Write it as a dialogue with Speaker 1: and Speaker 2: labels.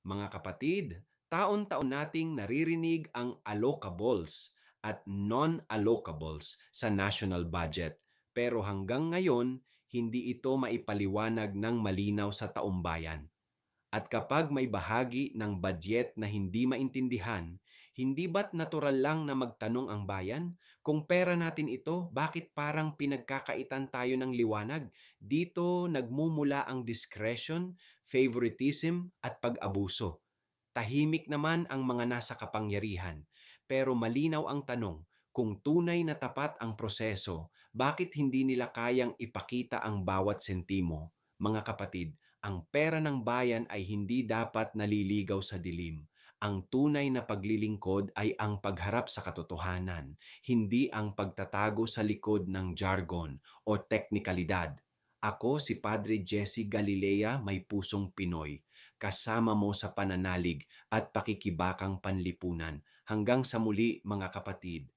Speaker 1: Mga kapatid, taon-taon nating naririnig ang allocables at non-allocables sa national budget. Pero hanggang ngayon, hindi ito maipaliwanag ng malinaw sa taumbayan. At kapag may bahagi ng budget na hindi maintindihan, hindi ba't natural lang na magtanong ang bayan? Kung pera natin ito, bakit parang pinagkakaitan tayo ng liwanag? Dito nagmumula ang discretion, favoritism at pag-abuso. Tahimik naman ang mga nasa kapangyarihan, pero malinaw ang tanong, kung tunay na tapat ang proseso, bakit hindi nila kayang ipakita ang bawat sentimo? Mga kapatid, ang pera ng bayan ay hindi dapat naliligaw sa dilim. Ang tunay na paglilingkod ay ang pagharap sa katotohanan, hindi ang pagtatago sa likod ng jargon o teknikalidad. Ako si Padre Jesse Galilea, may pusong Pinoy, kasama mo sa pananalig at pakikibakang panlipunan. Hanggang sa muli mga kapatid,